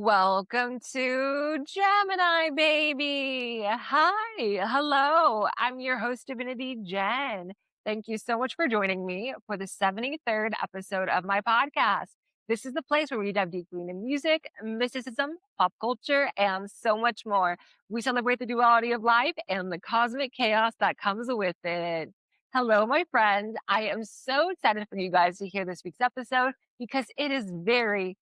Welcome to Gemini, baby. Hi, hello. I'm your host, Divinity Jen. Thank you so much for joining me for the 73rd episode of my podcast. This is the place where we dive deeply into music, mysticism, pop culture, and so much more. We celebrate the duality of life and the cosmic chaos that comes with it. Hello, my friend. I am so excited for you guys to hear this week's episode because it is very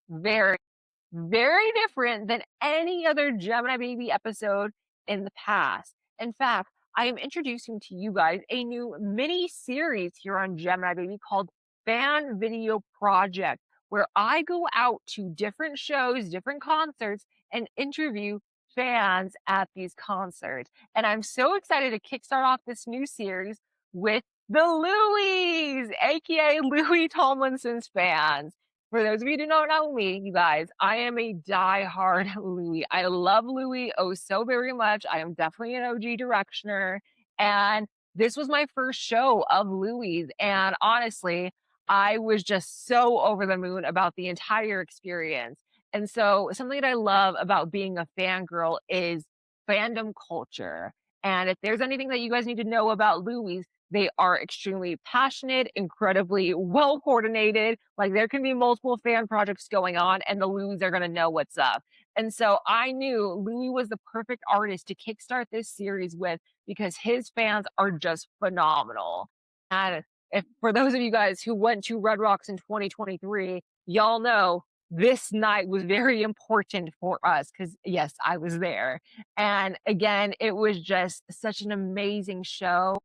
different than any other Gemini Baby episode in the past. In fact, I am introducing to you guys a new mini series here on Gemini Baby called Fan Video Project, where I go out to different shows, different concerts, and interview fans at these concerts. And I'm so excited to kickstart off this new series with the Louies, aka Louis Tomlinson's fans. For those of you who don't know me, you guys, I am a diehard Louis. I love Louis oh so very much. I am definitely an OG Directioner. And this was my first show of Louis. And honestly, I was just so over the moon about the entire experience. And so something that I love about being a fangirl is fandom culture. And if there's anything that you guys need to know about Louis, they are extremely passionate, incredibly well coordinated. Like there can be multiple fan projects going on, and the Louis are going to know what's up. And so I knew Louis was the perfect artist to kickstart this series with because his fans are just phenomenal. And if for those of you guys who went to Red Rocks in 2023, y'all know this night was very important for us because yes, I was there. And again, it was just such an amazing show.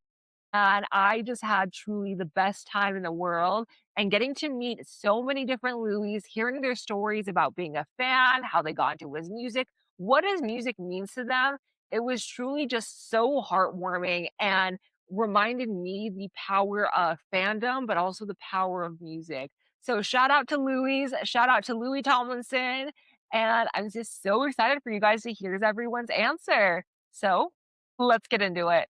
And I just had truly the best time in the world and getting to meet so many different Louis, hearing their stories about being a fan, how they got into his music, what his music means to them. It was truly just so heartwarming and reminded me the power of fandom, but also the power of music. So shout out to Louis, shout out to Louis Tomlinson. And I'm just so excited for you guys to hear everyone's answer. So let's get into it.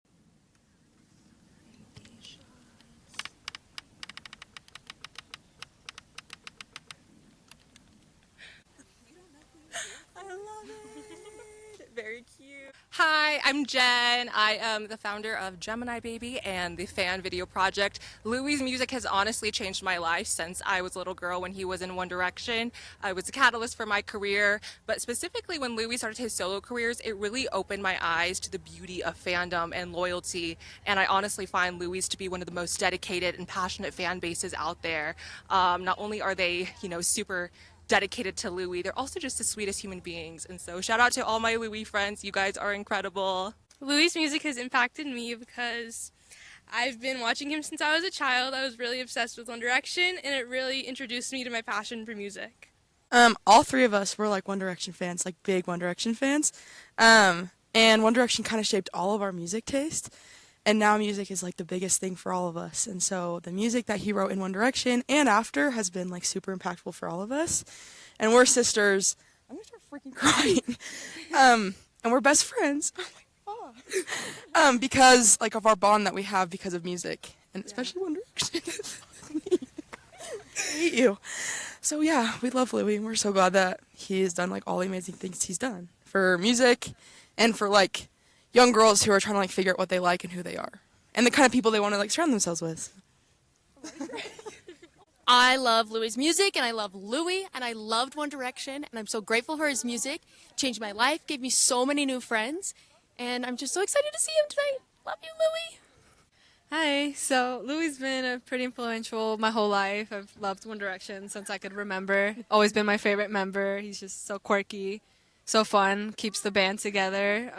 I love it. Very cute. Hi, I'm Jen. I am the founder of Gemini Baby and the Fan Video Project. Louis' music has honestly changed my life since I was a little girl when he was in One Direction. It was a catalyst for my career, but specifically when Louis started his solo careers, it really opened my eyes to the beauty of fandom and loyalty. And I honestly find Louis to be one of the most dedicated and passionate fan bases out there. Not only are they, super dedicated to Louis, they're also just the sweetest human beings. And so shout out to all my Louis friends. You guys are incredible. Louis' music has impacted me because I've been watching him since I was a child. I was really obsessed with One Direction, and it really introduced me to my passion for music. All three of us were like One Direction fans, like big One Direction fans. And One Direction kind of shaped all of our music taste. And now music is like the biggest thing for all of us. And so the music that he wrote in One Direction and after has been like super impactful for all of us. And we're sisters. I'm gonna start freaking crying. And we're best friends. Oh my god. Because like of our bond that we have because of music. And especially One Direction. I hate you. So yeah, we love Louis and we're so glad that he has done like all the amazing things he's done for music and for like young girls who are trying to like figure out what they like and who they are and the kind of people they want to like surround themselves with. I love Louis' music, and I love Louis, and I loved One Direction, and I'm so grateful for his music. Changed my life, gave me so many new friends, and I'm just so excited to see him tonight. Love you, Louis. Hi, so Louis' been pretty influential my whole life. I've loved One Direction since I could remember. Always been my favorite member. He's just so quirky, so fun, keeps the band together.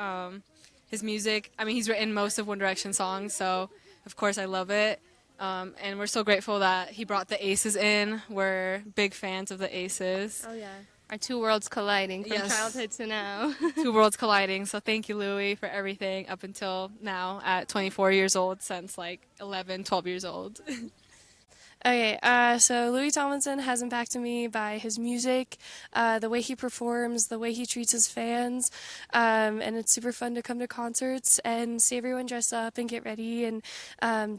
His music, he's written most of One Direction songs, so of course I love it. And we're so grateful that he brought the Aces in. We're big fans of the Aces. Oh, yeah. Our two worlds colliding from childhood to now. Two worlds colliding. So thank you, Louis, for everything up until now at 24 years old, since like 11, 12 years old. Okay, so Louis Tomlinson has impacted me by his music, the way he performs, the way he treats his fans, and it's super fun to come to concerts and see everyone dress up and get ready and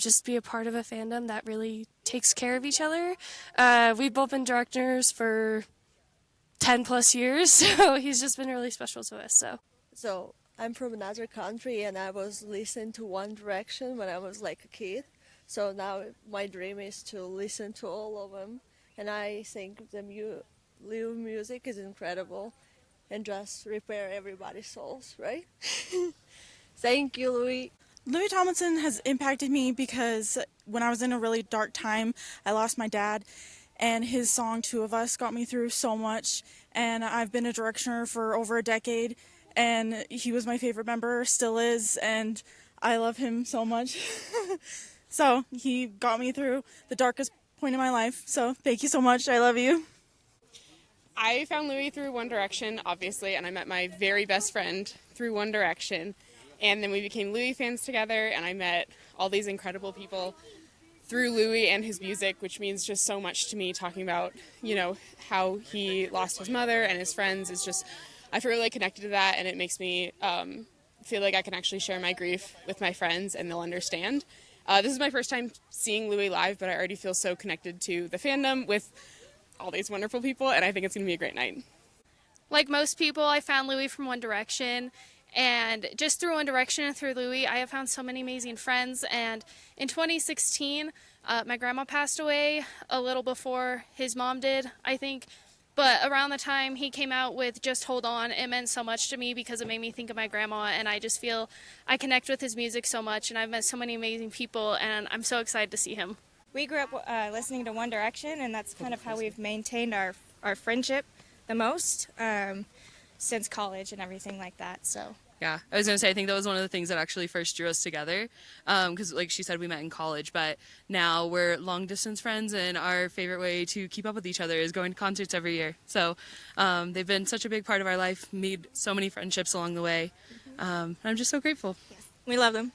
just be a part of a fandom that really takes care of each other. We've both been directors for 10 plus years. So he's just been really special to us. So I'm from another country and I was listening to One Direction when I was like a kid. So now my dream is to listen to all of them. And I think the new music is incredible and just repair everybody's souls, right? Thank you, Louis. Louis Tomlinson has impacted me because when I was in a really dark time, I lost my dad, and his song Two of Us got me through so much. And I've been a Directioner for over a decade, and he was my favorite member, still is, and I love him so much. So he got me through the darkest point in my life. So thank you so much. I love you. I found Louis through One Direction, obviously, and I met my very best friend through One Direction. And then we became Louis fans together, and I met all these incredible people through Louis and his music, which means just so much to me, talking about, you know, how he lost his mother and his friends is just, I feel really connected to that, and it makes me feel like I can actually share my grief with my friends and they'll understand. This is my first time seeing Louis live, but I already feel so connected to the fandom with all these wonderful people, and I think it's going to be a great night. Like most people, I found Louis from One Direction, and just through One Direction and through Louis, I have found so many amazing friends. And in 2016, my grandma passed away a little before his mom did, I think. But around the time he came out with Just Hold On, it meant so much to me because it made me think of my grandma, and I just feel I connect with his music so much, and I've met so many amazing people, and I'm so excited to see him. We grew up listening to One Direction, and that's kind of how we've maintained our friendship the most since college and everything like that. So. Yeah, I was going to say, I think that was one of the things that actually first drew us together, because like she said, we met in college, but now we're long-distance friends, and our favorite way to keep up with each other is going to concerts every year. So they've been such a big part of our life, made so many friendships along the way. I'm just so grateful. Yes. We love them.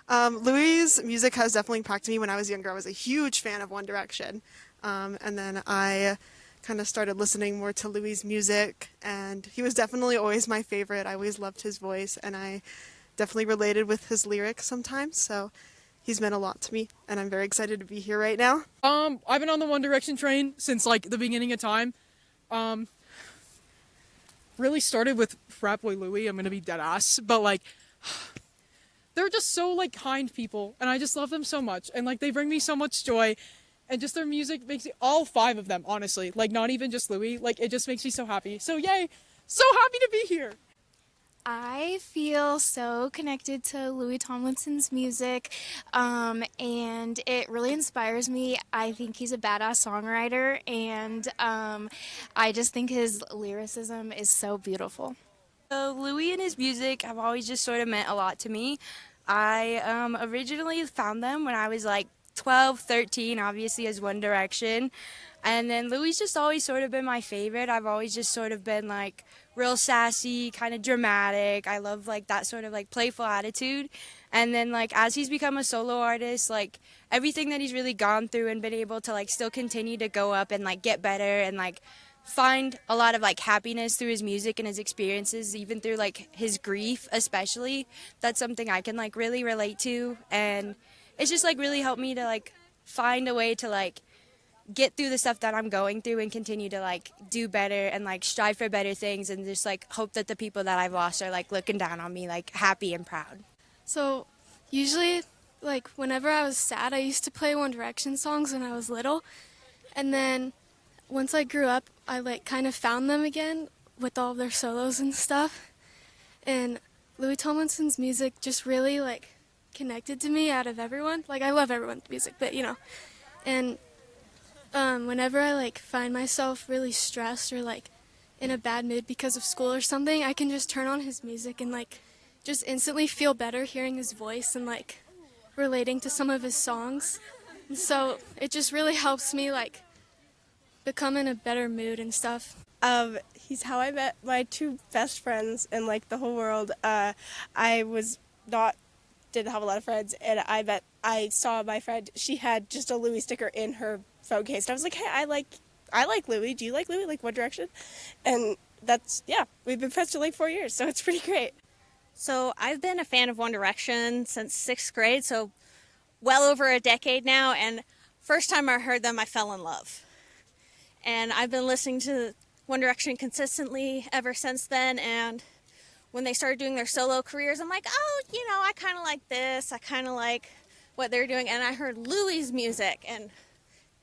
Louis' music has definitely impacted me. When I was younger, I was a huge fan of One Direction, and then I kind of started listening more to Louis' music, and he was definitely always my favorite. I always loved his voice, and I definitely related with his lyrics sometimes, so he's meant a lot to me, and I'm very excited to be here right now. I've been on the One Direction train since like the beginning of time. Really started with Frat Boy Louis, I'm gonna be dead ass, but like they're just so like kind people, and I just love them so much, and like they bring me so much joy. And just their music makes me, all five of them, honestly, like not even just Louis, like it just makes me so happy. So yay, so happy to be here. I feel so connected to Louis Tomlinson's music, and it really inspires me. I think he's a badass songwriter, and I just think his lyricism is so beautiful. So Louis and his music have always just sort of meant a lot to me. I originally found them when I was like 12, 13, obviously as One Direction. And then Louis just always sort of been my favorite. I've always just sort of been like real sassy, kind of dramatic. I love like that sort of like playful attitude. And then like as he's become a solo artist, like everything that he's really gone through and been able to like still continue to go up and like get better and like find a lot of like happiness through his music and his experiences, even through like his grief especially. That's something I can like really relate to, and it's just like really helped me to like find a way to like get through the stuff that I'm going through and continue to like do better and like strive for better things, and just like hope that the people that I've lost are like looking down on me like happy and proud. So usually like whenever I was sad, I used to play One Direction songs when I was little, and then once I grew up, I like kind of found them again with all of their solos and stuff. And Louis Tomlinson's music just really like connected to me out of everyone. Like I love everyone's music, but you know. And whenever I like find myself really stressed or like in a bad mood because of school or something, I can just turn on his music and like just instantly feel better hearing his voice and like relating to some of his songs. And so it just really helps me like become in a better mood and stuff. He's how I met my two best friends in like the whole world. Didn't have a lot of friends, and I saw my friend, she had just a Louis sticker in her phone case, and I was like, hey, I like Louis, do you like Louis, like One Direction? And that's, yeah, we've been friends for like 4 years, so it's pretty great. So I've been a fan of One Direction since 6th grade, so well over a decade now, and first time I heard them, I fell in love. and I've been listening to One Direction consistently ever since then. And when they started doing their solo careers, I'm like, oh, I kind of like this. I kind of like what they're doing. And I heard Louis' music, and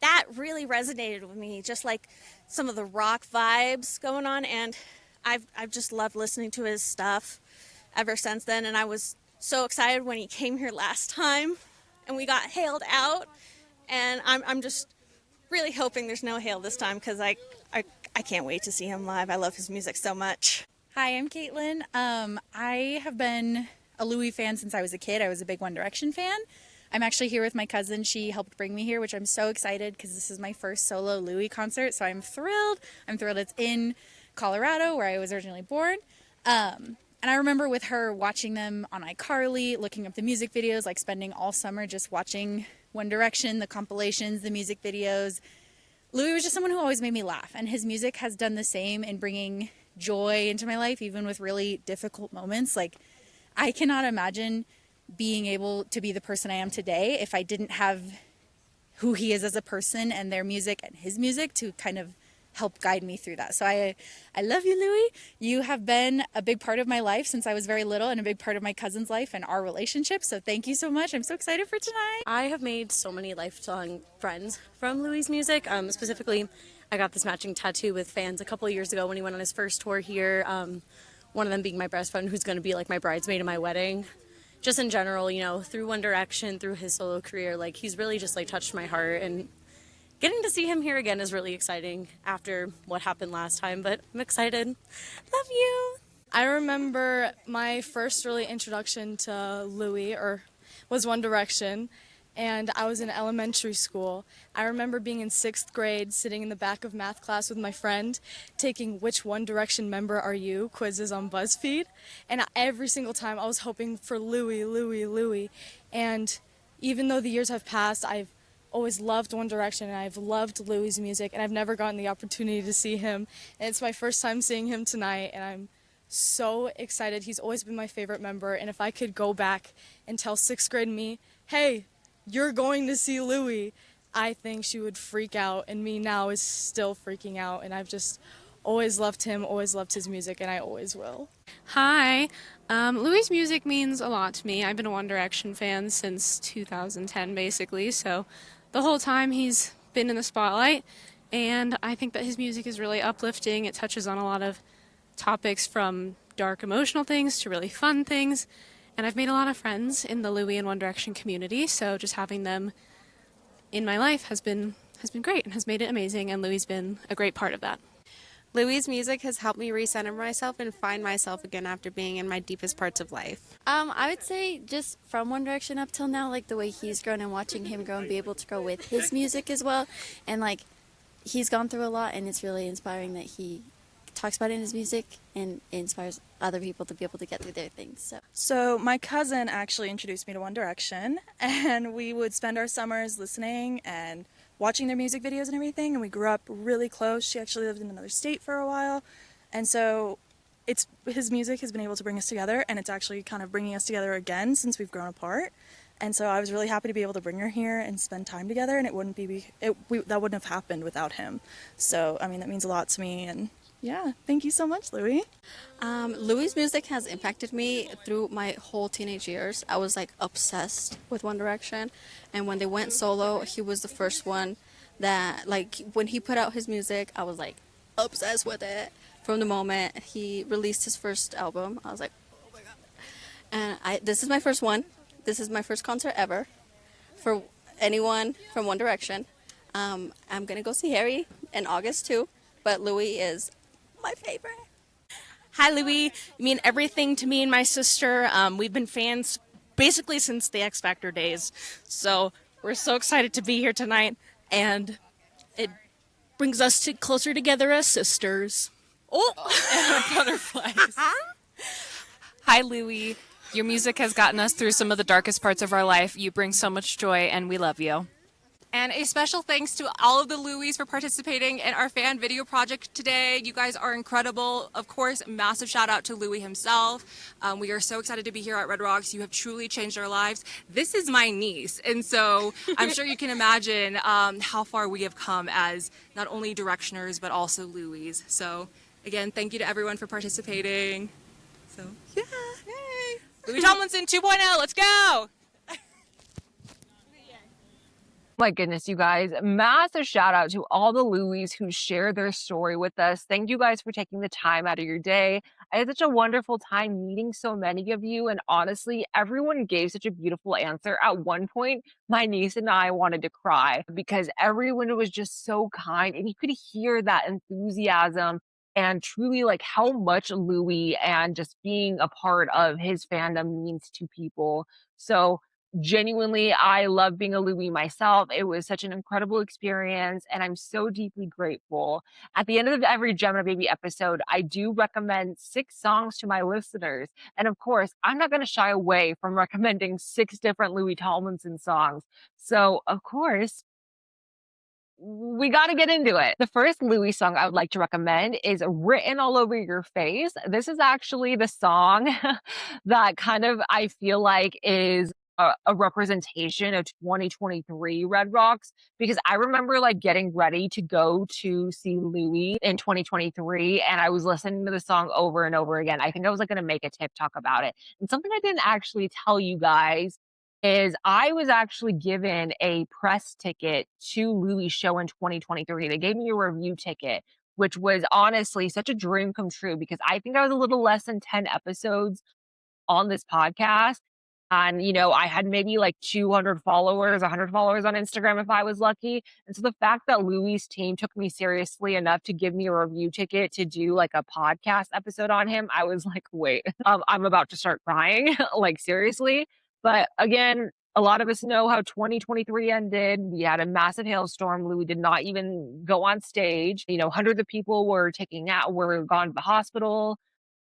that really resonated with me, just like some of the rock vibes going on. And I've just loved listening to his stuff ever since then. And I was so excited when he came here last time and we got hailed out. And I'm just really hoping there's no hail this time, because I can't wait to see him live. I love his music so much. Hi, I'm Caitlin. I have been a Louis fan since I was a kid. I was a big One Direction fan. I'm actually here with my cousin. She helped bring me here, which I'm so excited because this is my first solo Louis concert, so I'm thrilled. I'm thrilled it's in Colorado, where I was originally born. And I remember with her watching them on iCarly, looking up the music videos, like spending all summer just watching One Direction, the compilations, the music videos. Louis was just someone who always made me laugh, and his music has done the same in bringing joy into my life, even with really difficult moments. Like, I cannot imagine being able to be the person I am today if I didn't have who he is as a person and their music and his music to kind of help guide me through that. So I love you, Louis. You have been a big part of my life since I was very little, and a big part of my cousin's life and our relationship. So thank you so much. I'm so excited for tonight. I have made so many lifelong friends from Louis' music. Specifically, I got this matching tattoo with fans a couple of years ago when he went on his first tour here. One of them being my best friend, who's going to be like my bridesmaid in my wedding. Just in general, through One Direction, through his solo career, like, he's really just like touched my heart, and getting to see him here again is really exciting after what happened last time, but I'm excited. Love you. I remember my first really introduction to Louis was One Direction, and I was in elementary school. I remember being in 6th grade, sitting in the back of math class with my friend, taking "Which One Direction member are you?" quizzes on BuzzFeed, and every single time I was hoping for Louis, Louis, Louis. And even though the years have passed, I've always loved One Direction, and I've loved Louis' music, and I've never gotten the opportunity to see him. And it's my first time seeing him tonight, and I'm so excited. He's always been my favorite member, and if I could go back and tell 6th grade me, hey, you're going to see Louis, I think she would freak out, and me now is still freaking out, and I've just always loved him, always loved his music, and I always will. Hi. Louis' music means a lot to me. I've been a One Direction fan since 2010, basically, so the whole time he's been in the spotlight, and I think that his music is really uplifting. It touches on a lot of topics, from dark emotional things to really fun things, and I've made a lot of friends in the Louis and One Direction community, so just having them in my life has been great and has made it amazing, and Louis' been a great part of that. Louis' music has helped me recenter myself and find myself again after being in my deepest parts of life. I would say just from One Direction up till now, like the way he's grown and watching him grow and be able to grow with his music as well. And like, he's gone through a lot, and it's really inspiring that he talks about it in his music and inspires other people to be able to get through their things. So my cousin actually introduced me to One Direction, and we would spend our summers listening and watching their music videos and everything, and we grew up really close. She actually lived in another state for a while, and so his music has been able to bring us together, and it's actually kind of bringing us together again since we've grown apart. And so I was really happy to be able to bring her here and spend time together, and that wouldn't have happened without him. So I mean, that means a lot to me, and yeah, thank you so much, Louis. Louis' music has impacted me through my whole teenage years. I was like obsessed with One Direction, and when they went solo, he was the first one that, like, when he put out his music, I was like obsessed with it. From the moment he released his first album, I was like, oh my god. And this is my first one. This is my first concert ever for anyone from One Direction. I'm gonna go see Harry in August too, but Louis is my favorite. Hi, Louis. You mean everything to me and my sister. We've been fans basically since the X Factor days. So we're so excited to be here tonight, and it brings us closer together as sisters. Oh, butterflies. Hi, Louis. Your music has gotten us through some of the darkest parts of our life. You bring so much joy, and we love you. And a special thanks to all of the Louies for participating in our fan video project today. You guys are incredible. Of course, massive shout out to Louis himself. We are so excited to be here at Red Rocks. You have truly changed our lives. This is my niece, and so I'm sure you can imagine how far we have come as not only Directioners, but also Louies. So again, thank you to everyone for participating. So yeah, yay! Louis Tomlinson 2.0, let's go! My goodness, you guys, massive shout out to all the Louies who shared their story with us. Thank you guys for taking the time out of your day. I had such a wonderful time meeting so many of you. And honestly, everyone gave such a beautiful answer. At one point, my niece and I wanted to cry because everyone was just so kind and you could hear that enthusiasm and truly like how much Louis and just being a part of his fandom means to people. So genuinely, I love being a Louis myself. It was such an incredible experience, and I'm so deeply grateful. At the end of every Gemini Baby episode, I do recommend 6 songs to my listeners. And of course, I'm not going to shy away from recommending 6 different Louis Tomlinson songs. So, of course, we got to get into it. The first Louis song I would like to recommend is Written All Over Your Face. This is actually the song that kind of I feel like is a representation of 2023 Red Rocks because I remember like getting ready to go to see Louis in 2023 and I was listening to the song over and over again. I think I was like going to make a TikTok about it. And something I didn't actually tell you guys is I was actually given a press ticket to Louis' show in 2023. They gave me a review ticket, which was honestly such a dream come true because I think I was a little less than 10 episodes on this podcast. And, you know, I had maybe like 200 followers, 100 followers on Instagram if I was lucky. And so the fact that Louis' team took me seriously enough to give me a review ticket to do like a podcast episode on him, I was like, wait, I'm about to start crying, like seriously. But again, a lot of us know how 2023 ended. We had a massive hailstorm. Louis did not even go on stage. You know, hundreds of people were were gone to the hospital.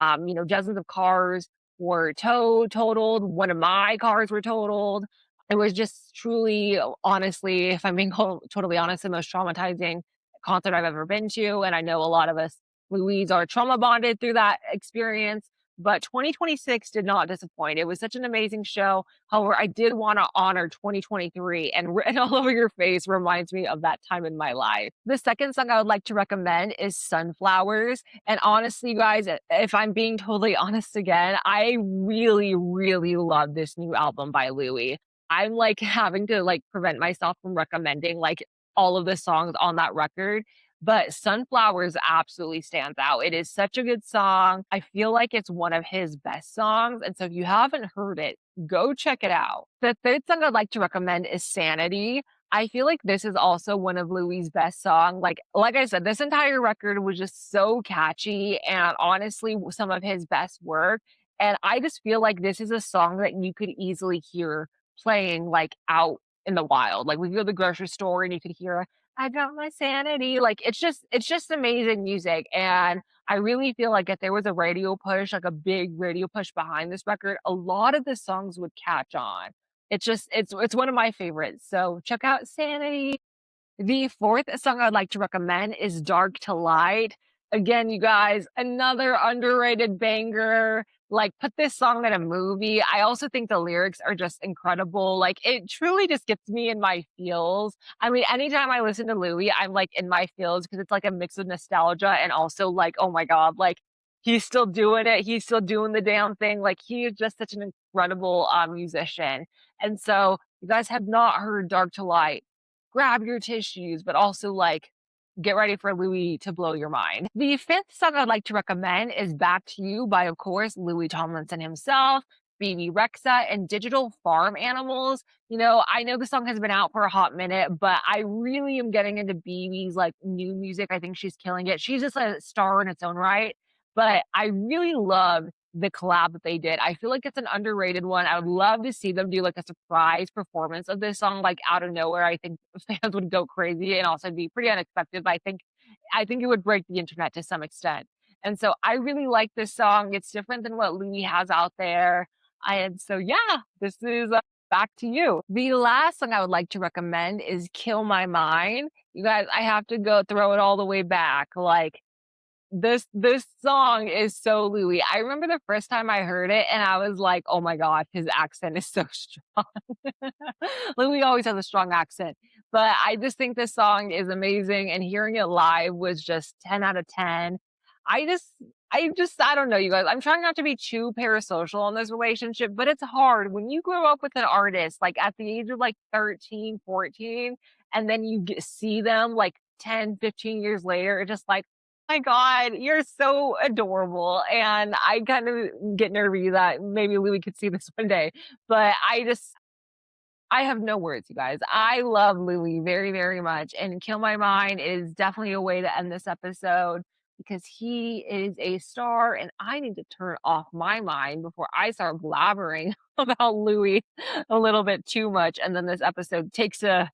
You know, dozens of cars were totaled. One of my cars were totaled. It was just truly, honestly, if I'm being totally honest, the most traumatizing concert I've ever been to. And I know a lot of us, Louise, are trauma bonded through that experience. But 2026 did not disappoint. It was such an amazing show. However, I did want to honor 2023, and Written All Over Your Face reminds me of that time in my life. The second song I would like to recommend is Sunflowers. And honestly, guys, if I'm being totally honest again, I really, really love this new album by Louis. I'm like having to like prevent myself from recommending like all of the songs on that record. But Sunflowers absolutely stands out. It is such a good song. I feel like it's one of his best songs. And so if you haven't heard it, go check it out. The third song I'd like to recommend is Sanity. I feel like this is also one of Louis' best songs. Like I said, this entire record was just so catchy and honestly some of his best work. And I just feel like this is a song that you could easily hear playing like out in the wild. Like we go to the grocery store and you could hear I got my sanity. Like it's just amazing music. And I really feel like if there was a radio push, like a big radio push behind this record, a lot of the songs would catch on. It's one of my favorites. So check out Sanity. The fourth song I'd like to recommend is Dark to Light. Again, you guys, another underrated banger. Like, put this song in a movie. I also think the lyrics are just incredible. Like, it truly just gets me in my feels. I mean, anytime I listen to Louis, I'm like in my feels because it's like a mix of nostalgia and also like, oh my God, like he's still doing it. He's still doing the damn thing. Like, he is just such an incredible musician. And so, you guys have not heard Dark to Light, grab your tissues, but also like get ready for Louis to blow your mind. The fifth song I'd like to recommend is Back to You by, of course, Louis Tomlinson himself, BB Rexa, and Digital Farm Animals. You know, I know the song has been out for a hot minute, but I really am getting into BB's like new music. I think she's killing it. She's just a star in its own right, but I really love the collab that they did. I feel like it's an underrated one. I would love to see them do like a surprise performance of this song, like out of nowhere. I think fans would go crazy and also be pretty unexpected, but I think it would break the internet to some extent. And so I really like this song. It's different than what Louis has out there. And so, yeah, this is back to you. The last song I would like to recommend is Kill My Mind. You guys, I have to go throw it all the way back. Like, this song is so Louis. I remember the first time I heard it and I was like, "Oh my god, his accent is so strong." Louis always has a strong accent, but I just think this song is amazing and hearing it live was just 10 out of 10. I just I don't know, you guys. I'm trying not to be too parasocial in this relationship, but it's hard when you grow up with an artist like at the age of like 13, 14, and then you see them like 10, 15 years later. It's just like, my God, you're so adorable. And I kind of get nervy that maybe Louis could see this one day. But I have no words, you guys. I love Louis very, very much. And Kill My Mind is definitely a way to end this episode because he is a star and I need to turn off my mind before I start blabbering about Louis a little bit too much. And then this episode takes a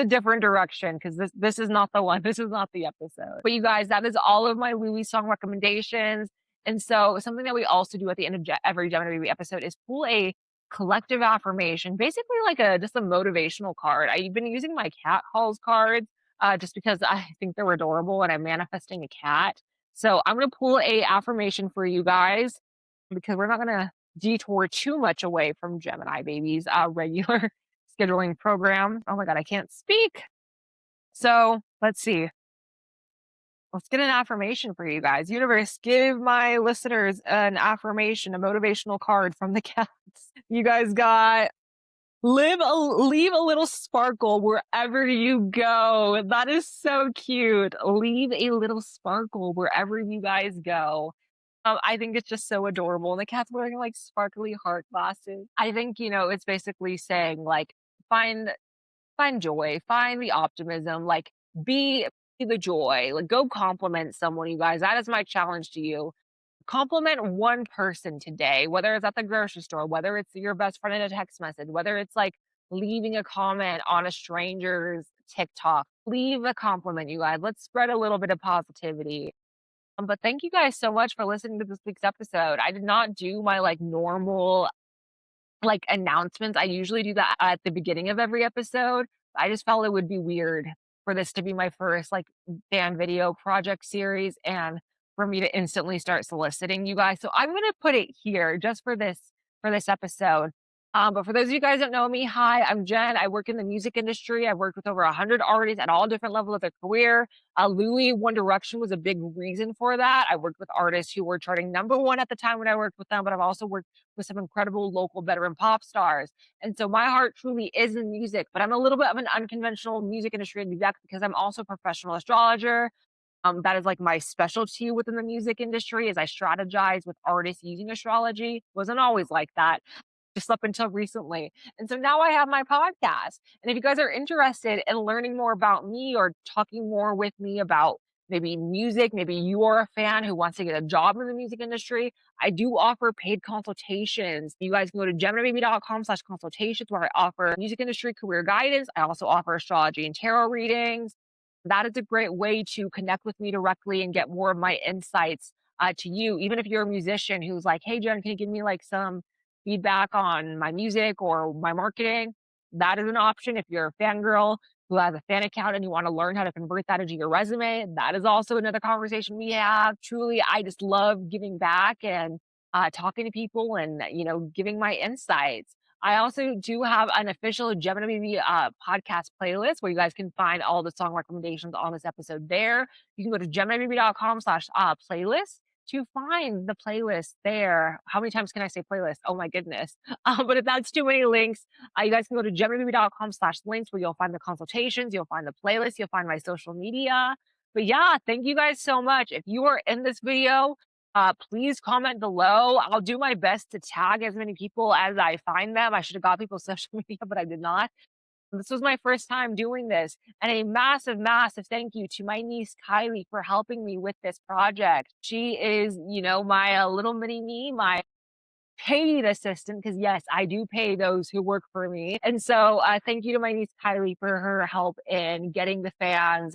different direction because this is not the one. This is not the episode. But you guys, that is all of my Louis song recommendations. And so something that we also do at the end of every Gemini Baby episode is pull a collective affirmation, basically like just a motivational card. I've been using my cat calls cards just because I think they're adorable and I'm manifesting a cat. So I'm gonna pull a affirmation for you guys because we're not gonna detour too much away from Gemini Baby's regular scheduling program. Oh my God, I can't speak. So let's see. Let's get an affirmation for you guys. Universe, give my listeners an affirmation, a motivational card from the cats. You guys got leave a little sparkle wherever you go. That is so cute. Leave a little sparkle wherever you guys go. I think it's just so adorable. And the cat's wearing like sparkly heart glasses. I think, it's basically saying like, find joy, find the optimism, like be the joy, like go compliment someone, you guys. That is my challenge to you. Compliment one person today, whether it's at the grocery store, whether it's your best friend in a text message, whether it's like leaving a comment on a stranger's TikTok. Leave a compliment, you guys. Let's spread a little bit of positivity. But thank you guys so much for listening to this week's episode. I did not do my like normal like announcements. I usually do that at the beginning of every episode. I just felt it would be weird for this to be my first like fan video project series and for me to instantly start soliciting you guys. So I'm gonna put it here just for this episode. But for those of you guys that know me, hi, I'm Jen. I work in the music industry. I've worked with over 100 artists at all different levels of their career. Louis, One Direction was a big reason for that. I worked with artists who were charting #1 at the time when I worked with them, but I've also worked with some incredible local veteran pop stars. And so my heart truly is in music, but I'm a little bit of an unconventional music industry exec because I'm also a professional astrologer. That is like my specialty within the music industry is I strategize with artists using astrology. Wasn't always like that just up until recently. And so now I have my podcast. And if you guys are interested in learning more about me or talking more with me about maybe music, maybe you are a fan who wants to get a job in the music industry, I do offer paid consultations. You guys can go to geminibaby.com/consultations where I offer music industry career guidance. I also offer astrology and tarot readings. That is a great way to connect with me directly and get more of my insights to you. Even if you're a musician who's like, hey, Jen, can you give me like some feedback on my music or my marketing? That is an option. If you're a fangirl who has a fan account and you want to learn how to convert that into your resume, that is also another conversation we have. Truly, I just love giving back and talking to people and, giving my insights. I also do have an official Gemini Baby podcast playlist where you guys can find all the song recommendations on this episode there. You can go to geminibaby.com/playlist to find the playlist there. How many times can I say playlist? Oh my goodness. But if that's too many links, you guys can go to geminibaby.com/links where you'll find the consultations, you'll find the playlist, you'll find my social media. But yeah, thank you guys so much. If you are in this video, please comment below. I'll do my best to tag as many people as I find them. I should have got people's social media, but I did not. This was my first time doing this. And a massive, massive thank you to my niece, Kylie, for helping me with this project. She is, my little mini me, my paid assistant, because yes, I do pay those who work for me. And so thank you to my niece, Kylie, for her help in getting the fans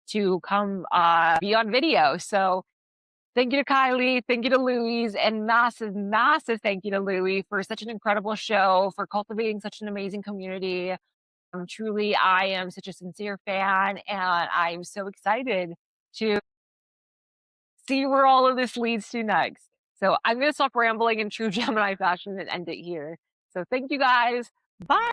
to come be on video. So Thank you to Kylie, thank you to Louise, and massive, massive thank you to Louis for such an incredible show, for cultivating such an amazing community. Truly, I am such a sincere fan, and I'm so excited to see where all of this leads to next. So I'm going to stop rambling in true Gemini fashion and end it here. So thank you guys. Bye.